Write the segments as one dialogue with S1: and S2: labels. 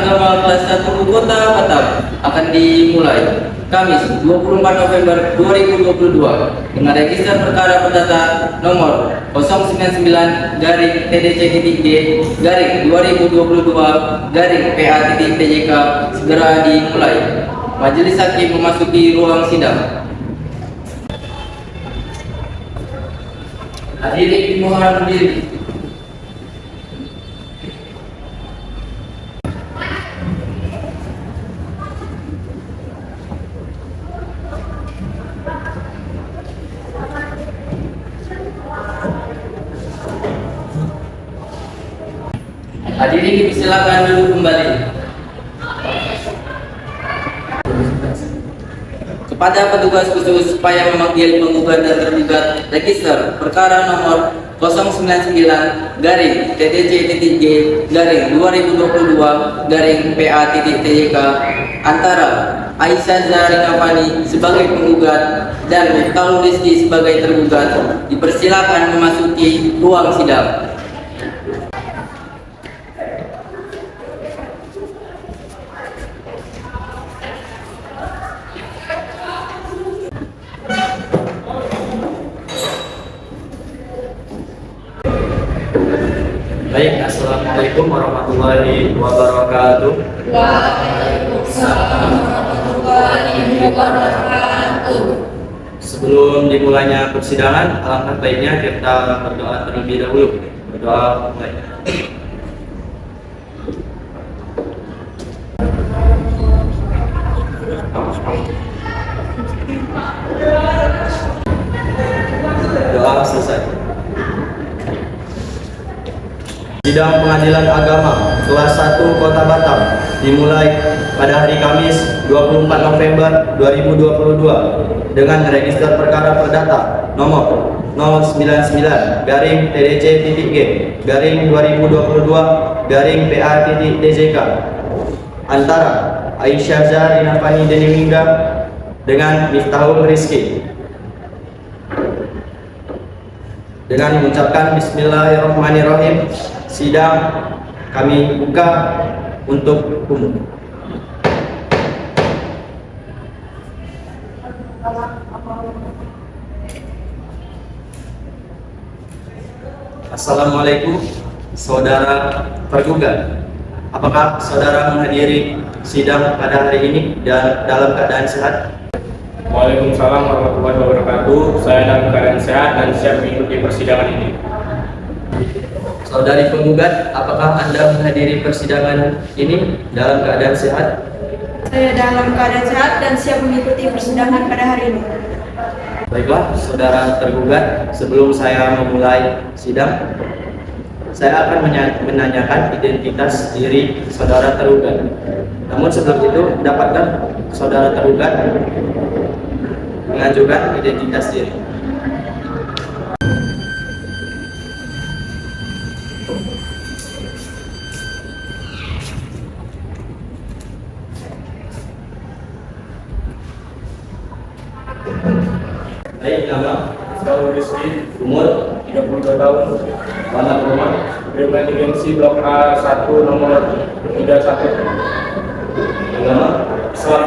S1: Agama kelas 1 Kota Batam akan dimulai Kamis 24 November 2022 dengan register perkara perdata nomor 099-TDC-2022-PA-TJK segera dimulai. Majelis Hakim memasuki ruang sidang. Hadirin dimohon berdiri. Hadirin dipersilakan duduk kembali. Kepada petugas khusus supaya memanggil penggugat dan tergugat register perkara nomor 099-TDC-G-2022-PA-TJK antara Aisyah Zarina Fani sebagai penggugat dan Miftahul Rizki sebagai tergugat dipersilakan memasuki ruang sidang.
S2: Baik, assalamualaikum warahmatullahi wabarakatuh.
S3: Waalaikumsalam warahmatullahi wabarakatuh.
S2: Sebelum dimulainya persidangan, alangkah baiknya kita berdoa terlebih dahulu. Berdoa mulai. Doa selesai. Sidang Pengadilan Agama kelas 1 Kota Batam dimulai pada hari Kamis 24 November 2022 dengan register perkara perdata nomor 099-TDC-G-2022-PA-TJK antara Aisyah Zarina Fani Denimingga dengan Miftahul Rizki. Dengan mengucapkan Bismillahirrahmanirrahim, sidang kami buka untuk umum. Assalamualaikum, saudara tergugat. Apakah saudara menghadiri sidang pada hari ini dan dalam keadaan sehat?
S4: Waalaikumsalam warahmatullahi wabarakatuh. Saya dalam keadaan sehat dan siap mengikuti persidangan ini.
S2: Saudari penggugat, apakah Anda menghadiri persidangan ini dalam keadaan sehat?
S3: Saya dalam keadaan sehat dan siap mengikuti persidangan pada hari ini.
S2: Baiklah, saudara tergugat, sebelum saya memulai sidang, saya akan menanyakan identitas diri saudara tergugat. Namun sebelum itu, dapatkah saudara tergugat mengajukan identitas diri? Baik, nama,
S4: Miftahul Rizki,
S2: umur,
S4: 32 tahun,
S2: alamat rumah,
S4: Depan Agensi Blok A1 nomor 31,
S2: agama.
S4: Islam.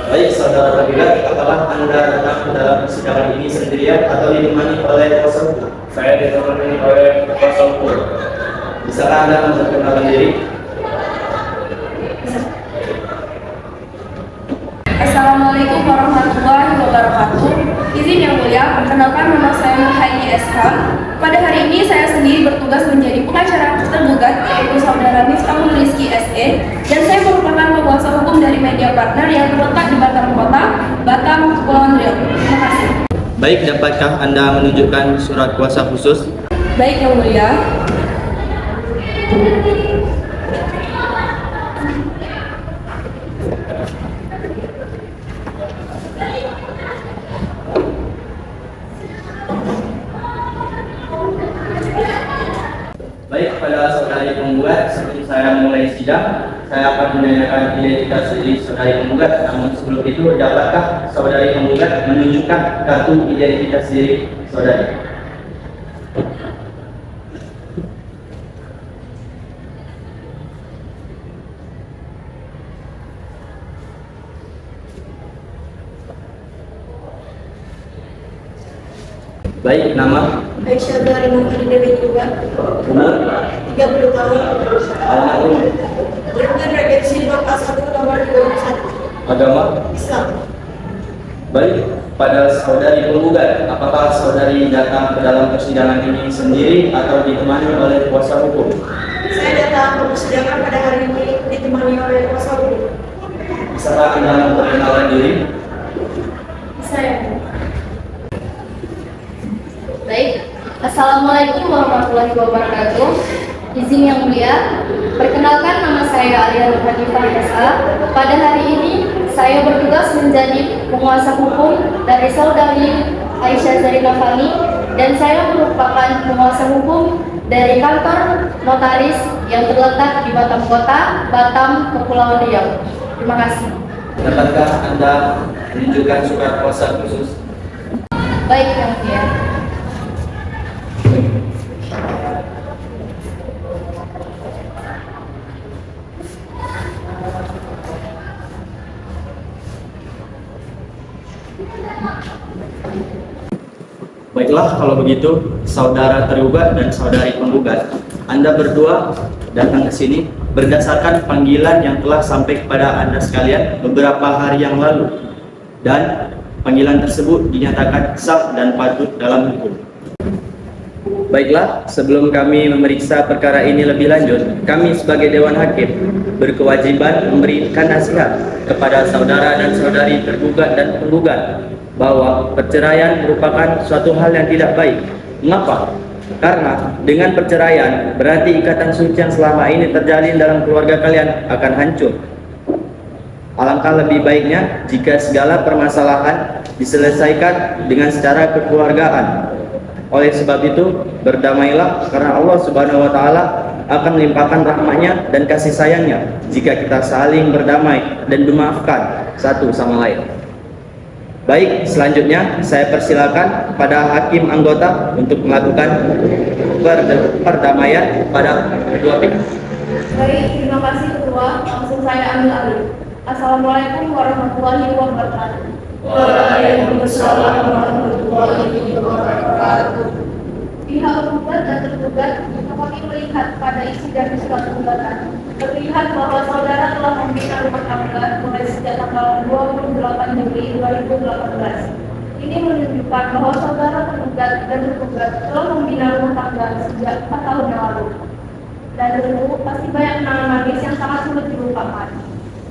S2: Baik, saudara tergugat, apakah Anda datang ke dalam persidangan ini sendirian atau ditemani oleh kuasa hukum?
S4: Saya ditemani oleh kuasa hukum.
S2: Bisakah Anda memperkenalkan diri?
S3: Assalamualaikum warahmatullahi wabarakatuh. Izin yang mulia, perkenalkan nama saya Nurhaini SH. Pada hari ini saya sendiri bertugas menjadi pengacara tergugat yaitu saudara Miftahul Rizki SE, dan saya merupakan penguasa hukum dari media partner yang terletak di Batam Kota, Batam, Kepulauan Riau. Terima kasih.
S2: Baik, dapatkah Anda menunjukkan surat kuasa khusus?
S3: Baik yang mulia.
S2: Baik, pada saudari penggugat, sebelum saya mulai sidang, saya akan menanyakan identitas diri saudari penggugat. Namun sebelum itu, dapatkah saudari penggugat menunjukkan kartu identitas diri saudari? Baik, nama,
S3: Aisyah Zarina Fani juga.
S2: umur,
S3: 30 tahun.
S2: almarhum,
S3: Dengan regensi blok A1 nomor 21.
S2: agama.
S3: Islam.
S2: Baik, pada saudari penggugat, apakah saudari datang ke dalam persidangan ini sendiri atau ditemani oleh kuasa hukum?
S3: Saya datang ke persidangan pada hari ini ditemani oleh kuasa hukum.
S2: Bisakah Anda memperkenalkan diri?
S3: Saya.
S5: Baik, Assalamualaikum warahmatullahi wabarakatuh. Izin yang mulia, perkenalkan nama saya Alia Hanifah SA. Pada hari ini, saya bertugas menjadi penguasa hukum dari saudari Aisyah Zarina Fani, dan saya merupakan penguasa hukum dari kantor notaris yang terletak di Batam Kota, Batam, Kepulauan Riau. Terima kasih.
S2: Dapatkah Anda menunjukkan surat kuasa khusus?
S5: Baik, yang mulia.
S2: Baiklah, kalau begitu, saudara tergugat dan saudari penggugat, Anda berdua datang ke sini berdasarkan panggilan yang telah sampai kepada Anda sekalian beberapa hari yang lalu, dan panggilan tersebut dinyatakan sah dan patut dalam hukum. Baiklah, sebelum kami memeriksa perkara ini lebih lanjut, kami sebagai Dewan Hakim berkewajiban memberikan nasihat kepada saudara dan saudari tergugat dan penggugat bahwa perceraian merupakan suatu hal yang tidak baik. Mengapa? Karena dengan perceraian berarti ikatan suci yang selama ini terjalin dalam keluarga kalian akan hancur. Alangkah lebih baiknya jika segala permasalahan diselesaikan dengan secara kekeluargaan. Oleh sebab itu, berdamailah karena Allah Subhanahu wa taala akan melimpahkan rahmat-Nya dan kasih sayang-Nya jika kita saling berdamai dan memaafkan satu sama lain. Baik, selanjutnya saya persilakan pada hakim anggota untuk melakukan perdamaian pada kedua pihak.
S3: Baik, terima kasih Ketua. Langsung saya ambil alih. Assalamualaikum warahmatullahi wabarakatuh.
S6: Waalaikumsalam warahmatullahi wabarakatuh.
S3: Pihak penggugat dan tergugat kami melihat pada isi dari surat gugatan terlihat bahwa saudara telah membina rumah tangga mulai sejak tanggal 28 Juli 2018. Ini menunjukkan bahwa saudara penggugat dan tergugat telah membina rumah tangga sejak 4 tahun yang lalu. Dan tentu pasti banyak kenangan manis yang sangat sulit dilupakan.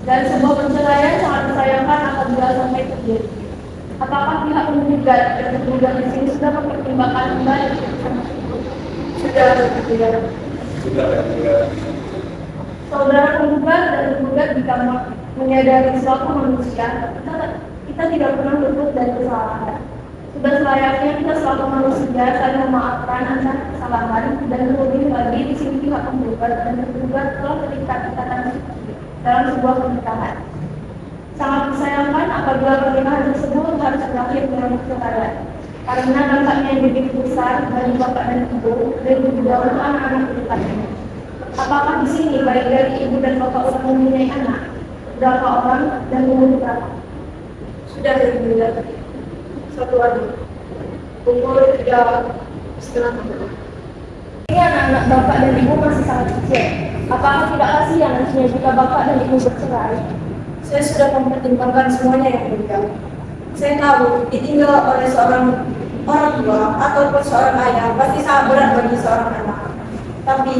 S3: Dan sebuah perceraian sangat disayangkan apabila sampai terjadi. Apakah pihak penggugat dan tergugat di sini sudah mempertimbangkan kembali keputusan tersebut? Sudah, tidak. Saudara penggugat dan tergugat jika menyadari suatu manusia, kita tidak pernah luput dari kesalahan. Sudah selayaknya kita selaku manusia saling memaafkan atas kesalahan, dan terlebih lagi di sini pihak penggugat dan tergugat telah terikat ikatan suci dalam sebuah pernikahan. Sangat disayangkan apabila pernikahan tersebut harus berakhir dengan perceraian, karena dampaknya yang begitu besar bagi bapak dan ibu dan juga untuk anak-anak dekatnya. Apakah di sini baik dari ibu dan bapak sudah mempunyai anak? Berapa orang dan umur berapa? Sudah dilihat. Satu adik. Umur 3,5 tahun. Ini anak-anak bapak dan ibu masih sangat kecil. Apakah tidak kasihan nantinya jika bapak dan ibu bercerai? Saya sudah mempertimbangkan semuanya yang mulia. Saya tahu ditinggal oleh seorang orang tua ataupun seorang ayah pasti sangat berat bagi seorang anak. Tapi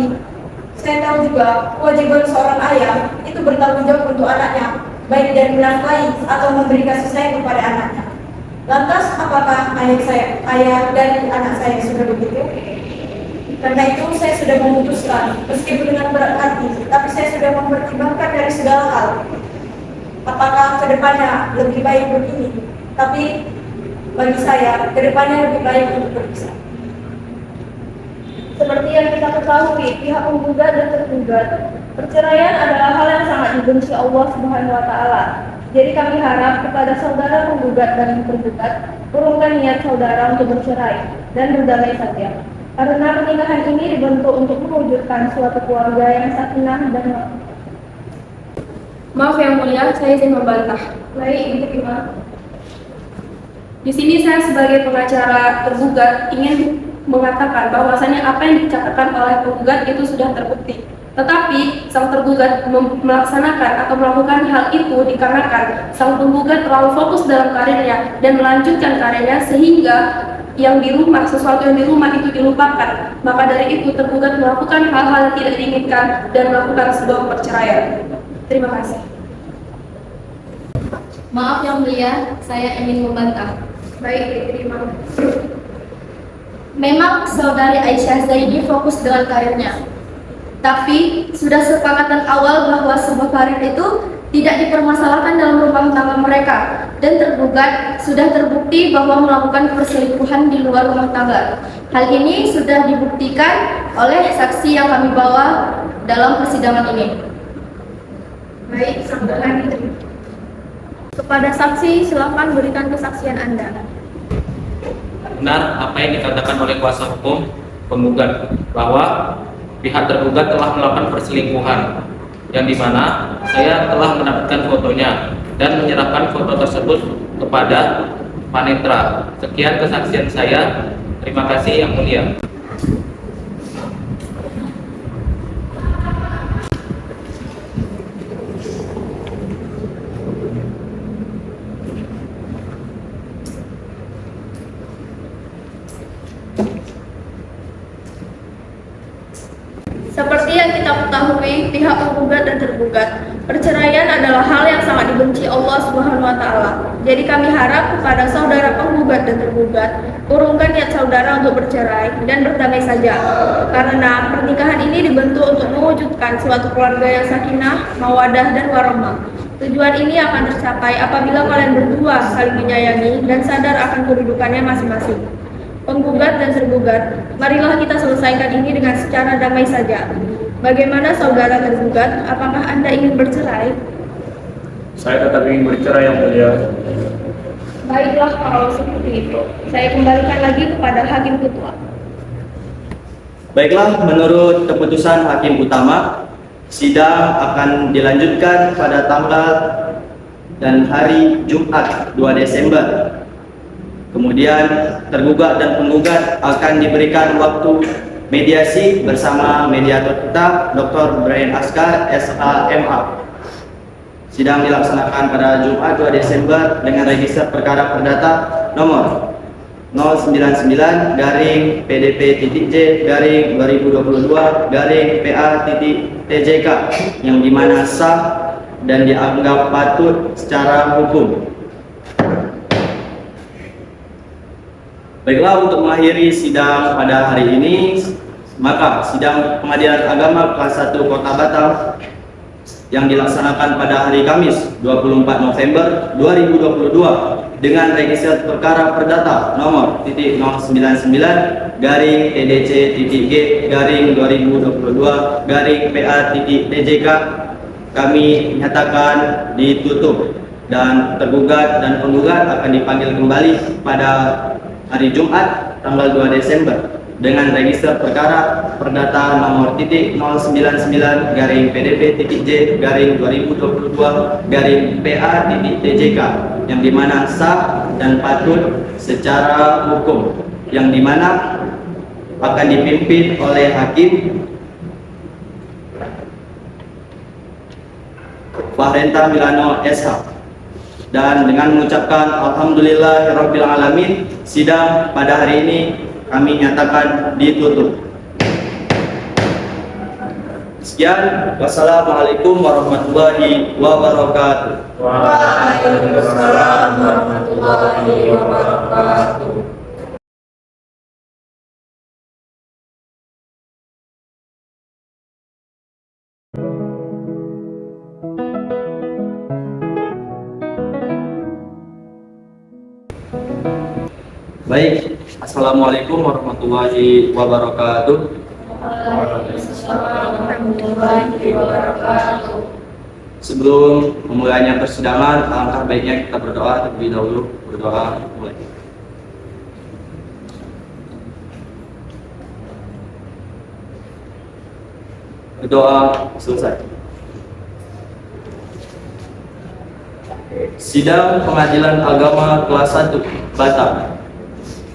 S3: saya tahu juga kewajiban seorang ayah itu bertanggung jawab untuk anaknya, baik dari menafkahi atau memberi kasih sayang kepada anaknya. Lantas apakah ayah dari anak saya sudah begitu? Karena itu saya sudah memutuskan, meskipun dengan berat hati, tapi saya sudah mempertimbangkan dari segala hal. Apakah kedepannya lebih baik begini? Tapi bagi saya, kedepannya lebih baik untuk berpisah. Seperti yang kita ketahui, pihak penggugat dan tergugat, perceraian adalah hal yang sangat dibenci Allah Subhanahu wa taala. Jadi kami harap kepada saudara penggugat dan tergugat, urungkan niat saudara untuk bercerai dan berdamai saja. Karena pernikahan ini dibentuk untuk mewujudkan suatu keluarga yang sakinah dan
S7: Maaf yang mulia, saya izin membantah.
S3: baik diterima. Di sini saya sebagai pengacara tergugat ingin mengatakan bahwasanya apa yang dicatatkan oleh penggugat itu sudah terbukti. Tetapi sang tergugat melaksanakan atau melakukan hal itu dikarenakan sang penggugat terlalu fokus dalam karirnya dan melanjutkan karirnya sehingga sesuatu yang di rumah itu dilupakan. Maka dari itu tergugat melakukan hal-hal yang tidak diinginkan dan melakukan sebuah perceraian. Terima kasih.
S5: Maaf Yang Mulia, saya ingin membantah.
S3: Baik, diterima.
S5: Memang saudari Aisyah Zaidi fokus dengan karirnya. Tapi sudah sepakatan awal bahwa sebuah karir itu tidak dipermasalahkan dalam rumah tangga mereka, dan tergugat sudah terbukti bahwa melakukan perselingkuhan di luar rumah tangga. Hal ini sudah dibuktikan oleh saksi yang kami bawa dalam persidangan ini.
S3: Baik, sambutan diterima.
S7: Kepada saksi, silakan berikan kesaksian Anda.
S4: Benar apa yang dikatakan oleh kuasa hukum penggugat bahwa pihak tergugat telah melakukan perselingkuhan, yang dimana saya telah mendapatkan fotonya dan menyerahkan foto tersebut kepada Panetra. Sekian kesaksian saya. Terima kasih Yang Mulia.
S7: Seperti yang kita ketahui, pihak penggugat dan tergugat, perceraian adalah hal yang sangat dibenci Allah Subhanahu wa Ta'ala. Jadi kami harap kepada saudara penggugat dan tergugat, urungkan niat saudara untuk bercerai dan berdamai saja. Karena pernikahan ini dibentuk untuk mewujudkan suatu keluarga yang sakinah, mawadah, dan warahmah. Tujuan ini akan tercapai apabila kalian berdua saling menyayangi dan sadar akan kedudukannya masing-masing. Penggugat dan tergugat, marilah kita selesaikan ini dengan secara damai saja. Bagaimana saudara tergugat, apakah Anda ingin bercerai?
S4: Saya tetap ingin bercerai Yang Mulia.
S7: Baiklah kalau seperti itu. Saya kembalikan lagi kepada Hakim Ketua.
S2: Baiklah, menurut keputusan Hakim Utama, sidang akan dilanjutkan pada tanggal dan hari Jumat 2 Desember. Kemudian tergugat dan penggugat akan diberikan waktu mediasi bersama mediator kita, Dr. Brian Askar, SHMA. Sidang dilaksanakan pada Jumat 2 Desember dengan register perkara perdata nomor 099-PDP.J-2022-PA.TJK yang dimana sah dan dianggap patut secara hukum. Baiklah, untuk mengakhiri sidang pada hari ini, maka sidang Pengadilan Agama kelas 1 Kota Batam yang dilaksanakan pada hari Kamis 24 November 2022 dengan register perkara perdata nomor 099-EDC-G-2022-PA.TJK kami nyatakan ditutup, dan tergugat dan penggugat akan dipanggil kembali pada hari Jumat tanggal 2 Desember dengan register perkara perdata nomor 099-PDP.J-2022-PA.TJK yang dimana sah dan patut secara hukum, yang dimana akan dipimpin oleh Hakim Fahrenta Milano SH. Dan dengan mengucapkan Alhamdulillahirabbil alamin, sidang pada hari ini kami nyatakan ditutup. Sekian, wassalamualaikum warahmatullahi wabarakatuh.
S6: Waalaikumsalam warahmatullahi wabarakatuh.
S2: Baik, assalamualaikum warahmatullahi wabarakatuh. Sebelum memulainya persidangan, alangkah baiknya kita berdoa terlebih dahulu. Berdoa mulai. Berdoa selesai. Sidang Pengadilan Agama kelas 1 Batam,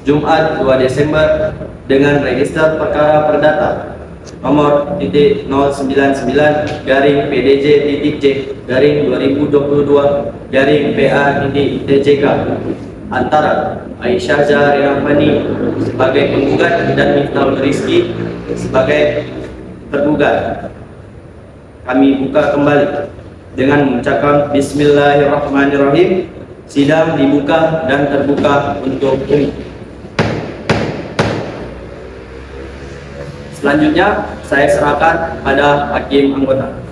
S2: Jumat 2 Desember dengan register perkara perdata nomor .099-PDJ.C/2022-PA-TJK antara Aisyah Zahrina Fani sebagai penggugat dan Miftahul Rizki sebagai tergugat. Kami buka kembali dengan mengucapkan Bismillahirrahmanirrahim. Sidang dibuka dan terbuka untuk umum. Selanjutnya saya serahkan pada hakim anggota.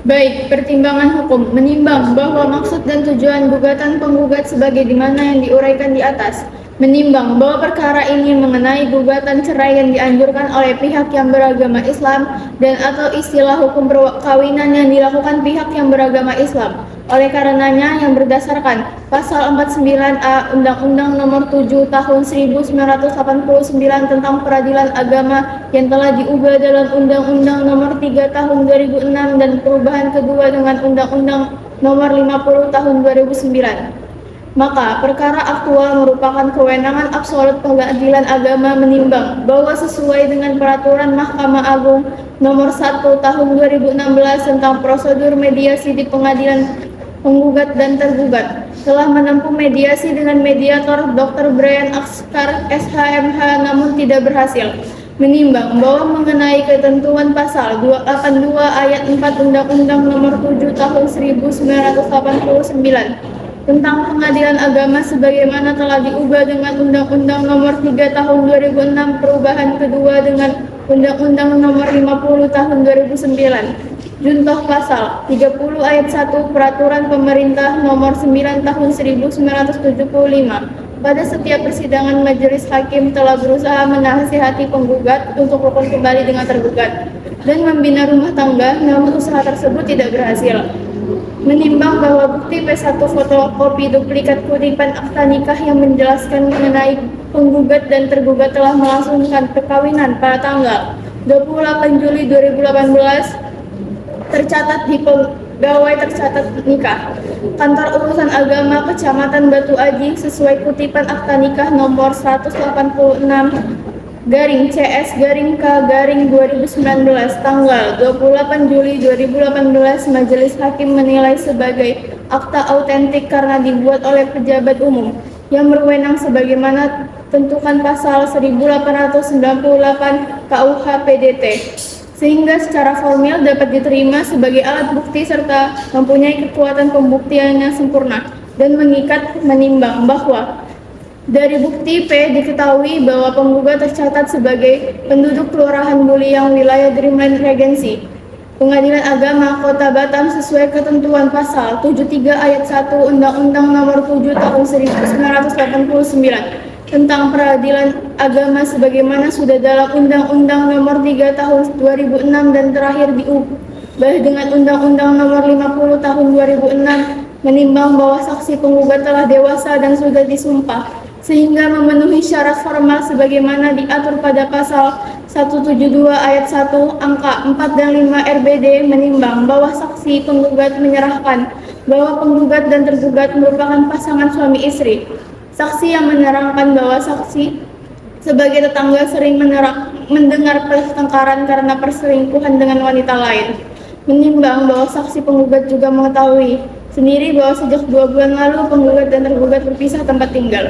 S7: Baik, pertimbangan hukum menimbang bahwa maksud dan tujuan gugatan penggugat sebagaimana yang diuraikan di atas. Menimbang bahwa perkara ini mengenai gugatan cerai yang dianjurkan oleh pihak yang beragama Islam dan atau istilah hukum perkawinan yang dilakukan pihak yang beragama Islam. Oleh karenanya yang berdasarkan Pasal 49A Undang-Undang Nomor 7 Tahun 1989 tentang Peradilan Agama yang telah diubah dalam Undang-Undang Nomor 3 Tahun 2006 dan perubahan kedua dengan Undang-Undang Nomor 50 Tahun 2009. Maka perkara aktual merupakan kewenangan absolut Pengadilan Agama menimbang bahwa sesuai dengan Peraturan Mahkamah Agung Nomor 1 Tahun 2016 tentang prosedur mediasi di pengadilan penggugat dan tergugat telah menempuh mediasi dengan mediator Dr. Brian Askar SHMH namun tidak berhasil. Menimbang bahwa mengenai ketentuan pasal 282 ayat 4 Undang-Undang Nomor 7 Tahun 1989 tentang Pengadilan Agama sebagaimana telah diubah dengan Undang-Undang Nomor 3 Tahun 2006 perubahan kedua dengan Undang-Undang Nomor 50 Tahun 2009. Juntoh pasal 30 ayat 1 Peraturan Pemerintah Nomor 9 Tahun 1975. Pada setiap persidangan majelis hakim telah berusaha menasihati penggugat untuk rukun kembali dengan tergugat dan membina rumah tangga, namun usaha tersebut tidak berhasil. Menimbang bahwa bukti P1 fotokopi duplikat kutipan akta nikah yang menjelaskan mengenai penggugat dan tergugat telah melangsungkan perkawinan pada tanggal 28 Juli 2018 tercatat di pegawai tercatat nikah Kantor Urusan Agama Kecamatan Batu Aji sesuai kutipan akta nikah nomor 186/CS/K/2019 tanggal 28 Juli 2018. Majelis Hakim menilai sebagai akta autentik karena dibuat oleh pejabat umum yang berwenang sebagaimana tentukan pasal 1898 KUH PDT sehingga secara formil dapat diterima sebagai alat bukti serta mempunyai kekuatan pembuktian yang sempurna dan mengikat. Menimbang bahwa dari bukti P diketahui bahwa penggugat tercatat sebagai penduduk Kelurahan Buliang, wilayah Dreamland Regency. Pengadilan Agama Kota Batam sesuai ketentuan pasal 73 ayat 1 Undang-Undang Nomor 7 Tahun 1989 tentang Peradilan Agama sebagaimana sudah dalam Undang-Undang Nomor 3 Tahun 2006 dan terakhir diubah dengan Undang-Undang Nomor 50 Tahun 2006. Menimbang bahwa saksi penggugat telah dewasa dan sudah disumpah sehingga memenuhi syarat formal sebagaimana diatur pada pasal 172 ayat 1 angka 4 dan 5 RBD. Menimbang bahwa saksi penggugat menyerahkan bahwa penggugat dan tergugat merupakan pasangan suami istri. Saksi yang menerangkan bahwa saksi sebagai tetangga sering mendengar pertengkaran karena perselingkuhan dengan wanita lain. Menimbang bahwa saksi penggugat juga mengetahui sendiri bahwa sejak 2 bulan lalu penggugat dan tergugat berpisah tempat tinggal.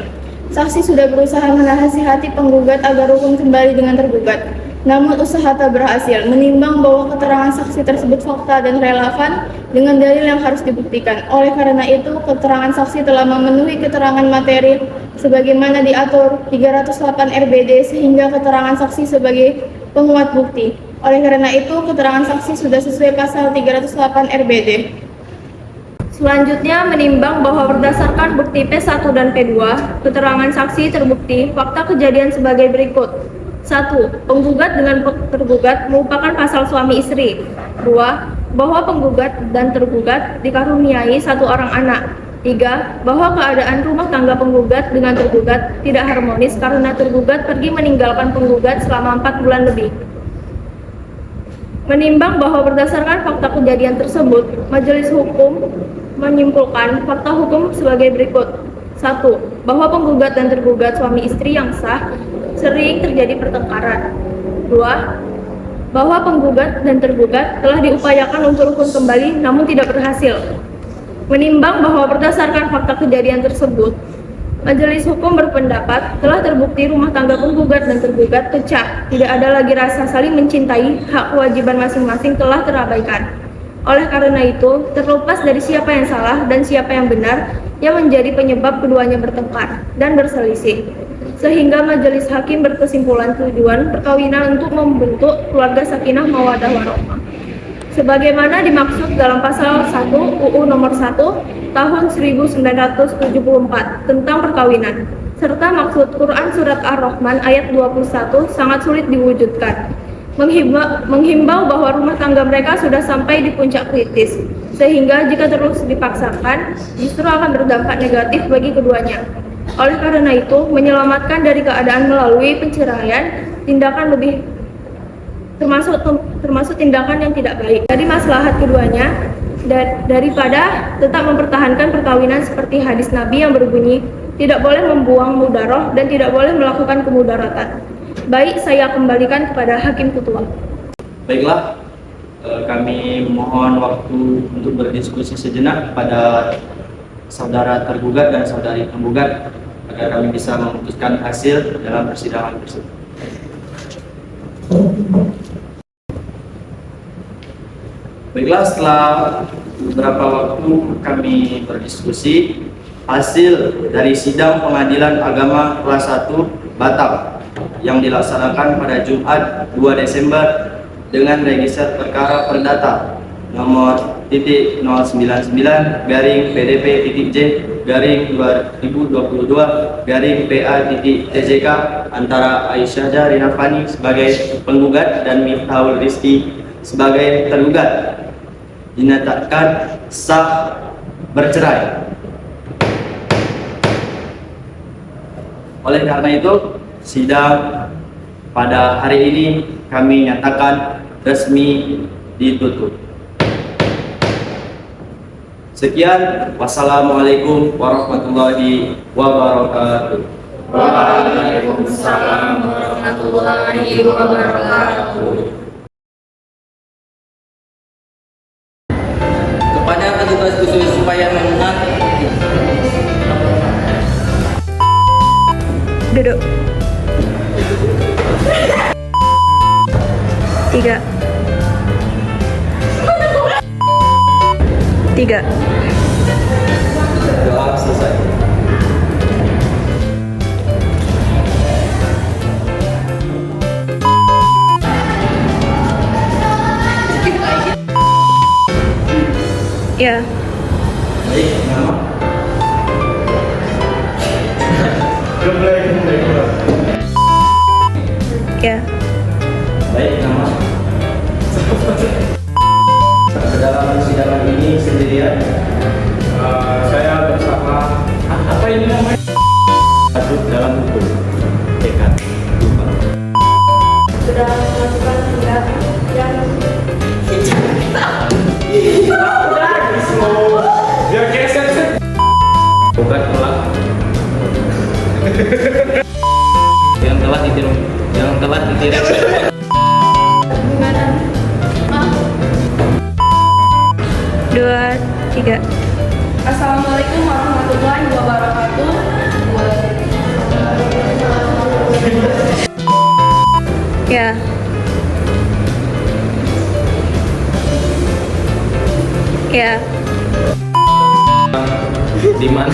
S7: Saksi sudah berusaha menasihati penggugat agar rukun kembali dengan tergugat, namun usaha tak berhasil. Menimbang bahwa keterangan saksi tersebut fakta dan relevan dengan dalil yang harus dibuktikan. Oleh karena itu, keterangan saksi telah memenuhi keterangan materi sebagaimana diatur 308 RBD sehingga keterangan saksi sebagai penguat bukti. Oleh karena itu, keterangan saksi sudah sesuai pasal 308 RBD.
S3: Selanjutnya menimbang bahwa berdasarkan bukti P1 dan P2, keterangan saksi terbukti fakta kejadian sebagai berikut. 1. Penggugat dengan tergugat merupakan pasal suami istri. 2. Bahwa penggugat dan tergugat dikaruniai 1 orang anak. 3. Bahwa keadaan rumah tangga penggugat dengan tergugat tidak harmonis karena tergugat pergi meninggalkan penggugat selama 4 bulan lebih.
S7: Menimbang bahwa berdasarkan fakta kejadian tersebut, Majelis Hukum menyimpulkan fakta hukum sebagai berikut. 1. Bahwa penggugat dan tergugat suami istri yang sah sering terjadi pertengkaran. 2. Bahwa penggugat dan tergugat telah diupayakan untuk rukun kembali namun tidak berhasil. Menimbang bahwa berdasarkan fakta kejadian tersebut, Majelis Hukum berpendapat telah terbukti rumah tangga penggugat dan tergugat pecah, tidak ada lagi rasa saling mencintai, hak kewajiban masing-masing telah terabaikan. Oleh karena itu, terlepas dari siapa yang salah dan siapa yang benar, yang menjadi penyebab keduanya bertengkar dan berselisih. Sehingga majelis hakim berkesimpulan tujuan perkawinan untuk membentuk keluarga sakinah mawaddah warahmah. Sebagaimana dimaksud dalam pasal 1 UU nomor 1 tahun 1974 tentang perkawinan, serta maksud Quran surat Ar-Rahman ayat 21 sangat sulit diwujudkan. Menghimbau bahwa rumah tangga mereka sudah sampai di puncak kritis, sehingga jika terus dipaksakan justru akan berdampak negatif bagi keduanya. Oleh karena itu, menyelamatkan dari keadaan melalui penceraian termasuk tindakan yang tidak baik. Jadi maslahat keduanya daripada tetap mempertahankan perkawinan seperti hadis Nabi yang berbunyi tidak boleh membuang mudaroh dan tidak boleh melakukan kemudaratan. Baik, saya kembalikan kepada Hakim Ketua.
S2: Baiklah, kami mohon waktu untuk berdiskusi sejenak pada saudara tergugat dan saudari penggugat agar kami bisa memutuskan hasil dalam persidangan tersebut. Baiklah, setelah beberapa waktu kami berdiskusi, hasil dari sidang pengadilan agama kelas 1 Batam yang dilaksanakan pada Jumat 2 Desember dengan register perkara perdata nomor .099-PDP-J-2022-PA.TJK antara Aisyah Rinafani sebagai penggugat dan Miftahul Rizki sebagai tergugat dinyatakan sah bercerai. Oleh karena itu, sidang pada hari ini kami nyatakan resmi ditutup. Sekian, wassalamualaikum warahmatullahi wabarakatuh.
S6: Waalaikumsalam warahmatullahi wabarakatuh.
S1: Kepada petugas khusus supaya mengenal
S3: Duduk. 3.
S2: Doa selesai.
S3: Ya.
S2: Baik, nama.
S3: Ya.
S2: Baik, nama. Dalam persidangan ini sendirian.
S8: Saya bersama apa ini namanya?
S2: Masuk dalam hukum. Tekad.
S3: Sudah melakukan tindak yang
S8: Dia geser.
S4: Bukan telah yang telah ditiru
S7: Gimana?
S3: 2, 3.
S7: Assalamualaikum warahmatullahi wabarakatuh.
S3: Ya. Ya.
S4: di mana